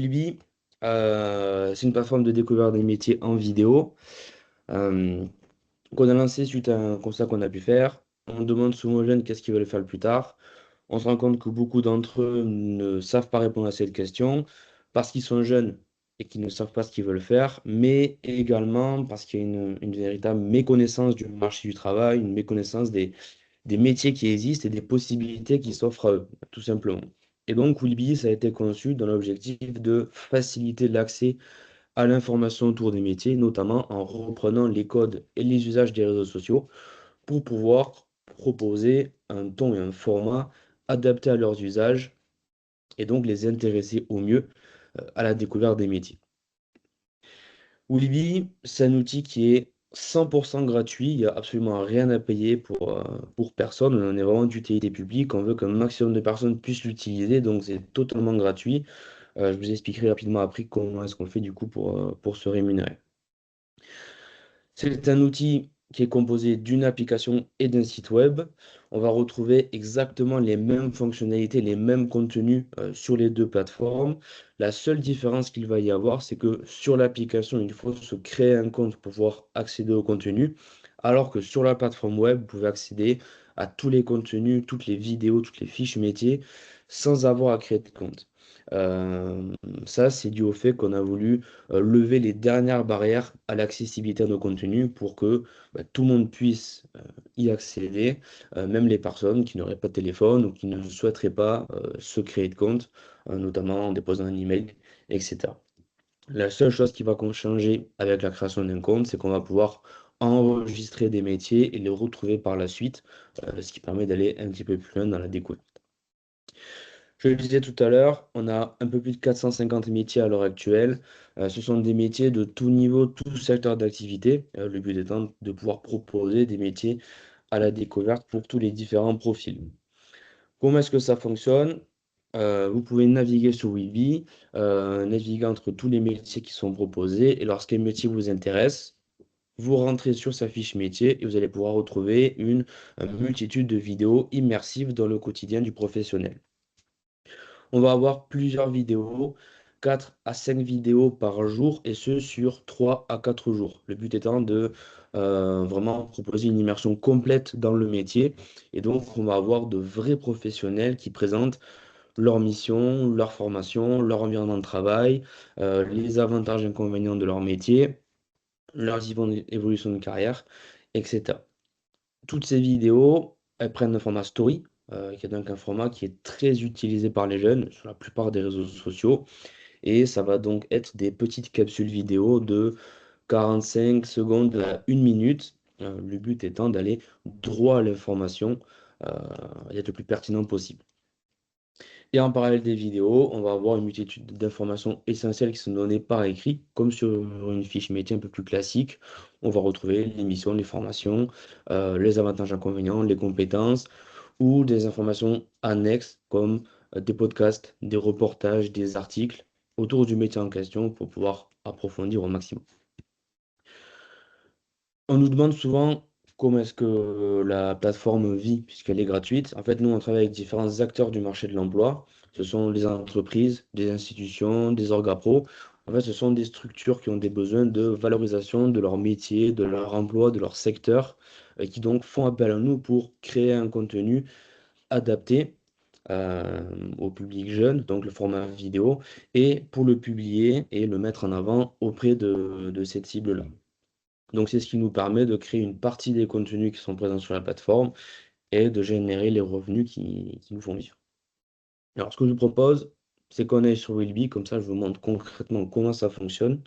Libby, c'est une plateforme de découverte des métiers en vidéo euh, qu'on a lancé suite à un constat qu'on a pu faire. On demande souvent aux jeunes qu'est-ce qu'ils veulent faire plus tard. On se rend compte que beaucoup d'entre eux ne savent pas répondre à cette question parce qu'ils sont jeunes et qu'ils ne savent pas ce qu'ils veulent faire, mais également parce qu'il y a une véritable méconnaissance du marché du travail, une méconnaissance des métiers qui existent et des possibilités qui s'offrent à eux, tout simplement. Et donc, Weebly, ça a été conçu dans l'objectif de faciliter l'accès à l'information autour des métiers, notamment en reprenant les codes et les usages des réseaux sociaux pour pouvoir proposer un ton et un format adaptés à leurs usages et donc les intéresser au mieux à la découverte des métiers. Weebly, c'est un outil qui est 100% gratuit, il n'y a absolument rien à payer pour personne, on est vraiment d'utilité publique, on veut qu'un maximum de personnes puissent l'utiliser, donc c'est totalement gratuit. Je vous expliquerai rapidement après comment est-ce qu'on fait du coup pour se rémunérer. C'est un outil qui est composé d'une application et d'un site web. On va retrouver exactement les mêmes fonctionnalités, les mêmes contenus sur les deux plateformes. La seule différence qu'il va y avoir, c'est que sur l'application, il faut se créer un compte pour pouvoir accéder au contenu, alors que sur la plateforme web, vous pouvez accéder à tous les contenus, toutes les vidéos, toutes les fiches métiers sans avoir à créer de compte. Euh, Ça, c'est dû au fait qu'on a voulu lever les dernières barrières à l'accessibilité à nos contenus pour que tout le monde puisse y accéder, même les personnes qui n'auraient pas de téléphone ou qui ne souhaiteraient pas se créer de compte, notamment en déposant un email, etc. La seule chose qui va changer avec la création d'un compte, c'est qu'on va pouvoir enregistrer des métiers et les retrouver par la suite, ce qui permet d'aller un petit peu plus loin dans la découverte. Je le disais tout à l'heure, on a un peu plus de 450 métiers à l'heure actuelle. Ce sont des métiers de tout niveau, tout secteur d'activité. Le but étant de pouvoir proposer des métiers à la découverte pour tous les différents profils. Comment est-ce que ça fonctionne? Vous pouvez naviguer sur Weebly, naviguer entre tous les métiers qui sont proposés et lorsqu'un métier vous intéresse, vous rentrez sur sa fiche métier et vous allez pouvoir retrouver une multitude de vidéos immersives dans le quotidien du professionnel. On va avoir plusieurs vidéos, 4 à 5 vidéos par jour, et ce sur 3 à 4 jours. Le but étant de vraiment proposer une immersion complète dans le métier. Et donc, on va avoir de vrais professionnels qui présentent leur mission, leur formation, leur environnement de travail, les avantages et inconvénients de leur métier, leurs évolutions de carrière, etc. Toutes ces vidéos, elles prennent un format story, qui est donc un format qui est très utilisé par les jeunes sur la plupart des réseaux sociaux. Et ça va donc être des petites capsules vidéo de 45 secondes à 1 minute. Le but étant d'aller droit à l'information euh, et d'être le plus pertinent possible. Et en parallèle des vidéos, on va avoir une multitude d'informations essentielles qui sont données par écrit, comme sur une fiche métier un peu plus classique. On va retrouver les missions, les formations, les avantages, inconvénients, les compétences, ou des informations annexes comme des podcasts, des reportages, des articles autour du métier en question pour pouvoir approfondir au maximum. On nous demande souvent comment est-ce que la plateforme vit puisqu'elle est gratuite. En fait, nous, on travaille avec différents acteurs du marché de l'emploi. Ce sont les entreprises, des institutions, des orga-pro. En fait, ce sont des structures qui ont des besoins de valorisation de leur métier, de leur emploi, de leur secteur, et qui donc font appel à nous pour créer un contenu adapté au public jeune, donc le format vidéo, et pour le publier et le mettre en avant auprès de cette cible-là. Donc c'est ce qui nous permet de créer une partie des contenus qui sont présents sur la plateforme et de générer les revenus qui nous font vivre. Alors ce que je vous propose, c'est qu'on aille sur Willby, comme ça je vous montre concrètement comment ça fonctionne.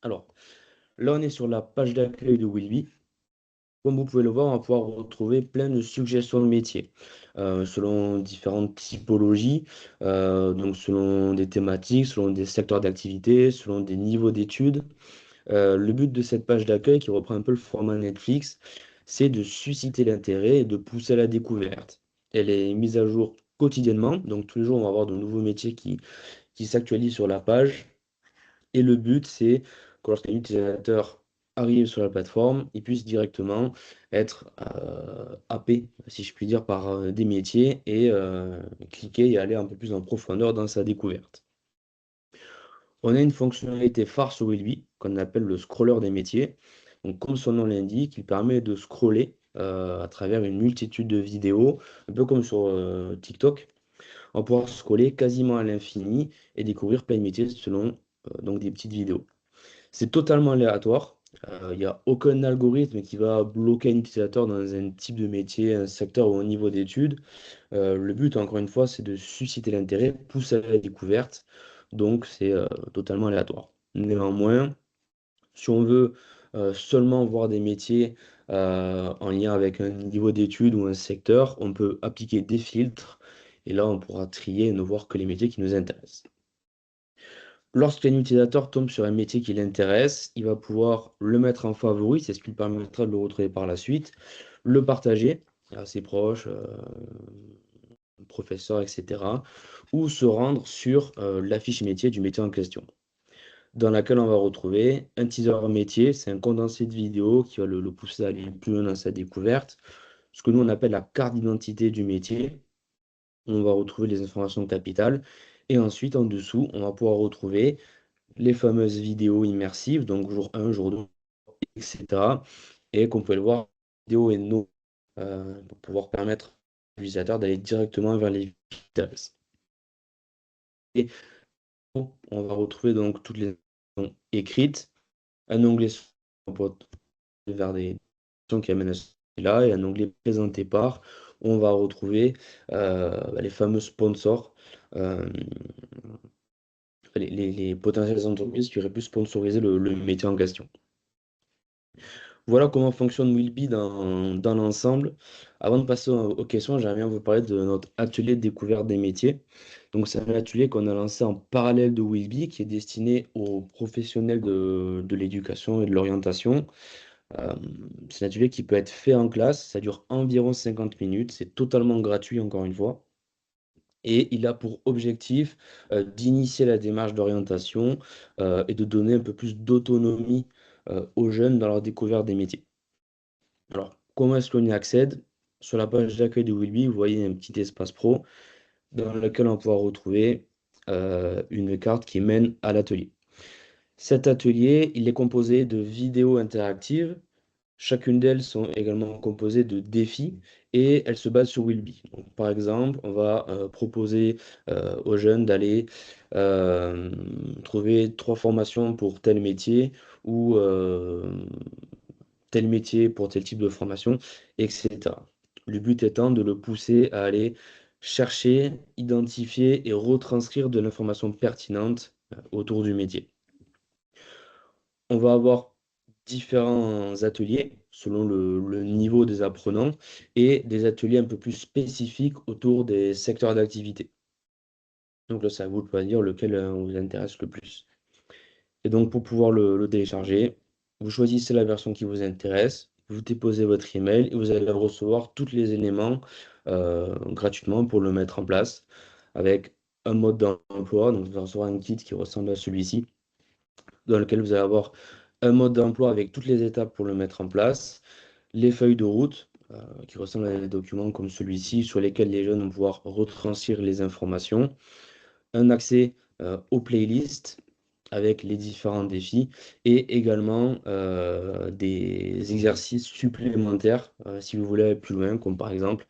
Alors là on est sur la page d'accueil de Willby. Comme vous pouvez le voir, on va pouvoir retrouver plein de suggestions de métiers selon différentes typologies, donc selon des thématiques, selon des secteurs d'activité, selon des niveaux d'études. Le but de cette page d'accueil, qui reprend un peu le format Netflix, c'est de susciter l'intérêt et de pousser à la découverte. Elle est mise à jour quotidiennement, donc tous les jours on va avoir de nouveaux métiers qui s'actualisent sur la page. Et le but, c'est que lorsqu'un utilisateur arrivent sur la plateforme, ils puissent directement être happés, si je puis dire, par des métiers et cliquer et aller un peu plus en profondeur dans sa découverte. On a une fonctionnalité phare sur Wellbe qu'on appelle le scroller des métiers. Donc, comme son nom l'indique, il permet de scroller à travers une multitude de vidéos, un peu comme sur TikTok. On va pouvoir scroller quasiment à l'infini et découvrir plein de métiers selon donc des petites vidéos. C'est totalement aléatoire. Il n'y a aucun algorithme qui va bloquer un utilisateur dans un type de métier, un secteur ou un niveau d'études. Le but, encore une fois, c'est de susciter l'intérêt, pousser à la découverte. Donc, c'est totalement aléatoire. Néanmoins, si on veut seulement voir des métiers en lien avec un niveau d'études ou un secteur, on peut appliquer des filtres. Et là, on pourra trier et ne voir que les métiers qui nous intéressent. Lorsqu'un utilisateur tombe sur un métier qui l'intéresse, il va pouvoir le mettre en favori, c'est ce qui lui permettra de le retrouver par la suite, le partager à ses proches, professeurs, etc., ou se rendre sur la fiche métier du métier en question, dans laquelle on va retrouver un teaser métier, c'est un condensé de vidéos qui va le pousser à aller plus loin dans sa découverte, ce que nous on appelle la carte d'identité du métier. On va retrouver les informations capitales, et ensuite en dessous, on va pouvoir retrouver les fameuses vidéos immersives, donc jour 1, jour 2, etc. Et qu'on peut le voir, vidéo et no, pour pouvoir permettre à l'utilisateur d'aller directement vers les vidéos. Et on va retrouver donc toutes les informations écrites, un onglet pour vers des questions qui amènent à là, et un onglet présenté par, où on va retrouver les fameux sponsors, euh, les potentielles entreprises qui auraient pu sponsoriser le métier en question. Voilà comment fonctionne Willby dans l'ensemble. Avant de passer aux questions, j'aimerais bien vous parler de notre atelier de découverte des métiers. Donc, c'est un atelier qu'on a lancé en parallèle de Willby qui est destiné aux professionnels de l'éducation et de l'orientation. Euh, c'est un atelier qui peut être fait en classe. Ça dure environ 50 minutes. C'est totalement gratuit, encore une fois. Et il a pour objectif d'initier la démarche d'orientation et de donner un peu plus d'autonomie aux jeunes dans leur découverte des métiers. Alors, comment est-ce qu'on y accède? Sur la page d'accueil de Willby, vous voyez un petit espace pro dans lequel on pourra retrouver une carte qui mène à l'atelier. Cet atelier, il est composé de vidéos interactives. Chacune d'elles sont également composées de défis et elles se basent sur Willby. Donc, par exemple, on va proposer aux jeunes d'aller euh, trouver 3 formations pour tel métier ou tel métier pour tel type de formation, etc. Le but étant de le pousser à aller chercher, identifier et retranscrire de l'information pertinente autour du métier. On va avoir différents ateliers selon le niveau des apprenants et des ateliers un peu plus spécifiques autour des secteurs d'activité. Donc là, c'est à vous de choisir lequel vous intéresse le plus. Et donc, pour pouvoir le télécharger, vous choisissez la version qui vous intéresse, vous déposez votre email et vous allez recevoir tous les éléments gratuitement pour le mettre en place avec un mode d'emploi. Donc, vous allez recevoir un kit qui ressemble à celui-ci, dans lequel vous allez avoir un mode d'emploi avec toutes les étapes pour le mettre en place, les feuilles de route qui ressemblent à des documents comme celui-ci sur lesquels les jeunes vont pouvoir retranscrire les informations, un accès aux playlists avec les différents défis et également des exercices supplémentaires si vous voulez aller plus loin, comme par exemple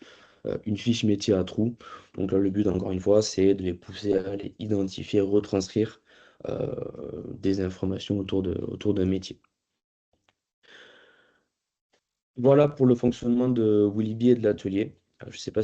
une fiche métier à trous. Donc là, le but, encore une fois, c'est de les pousser à aller identifier, retranscrire euh, des informations autour d'un métier. Voilà pour le fonctionnement de Willybee et de l'atelier. Je ne sais pas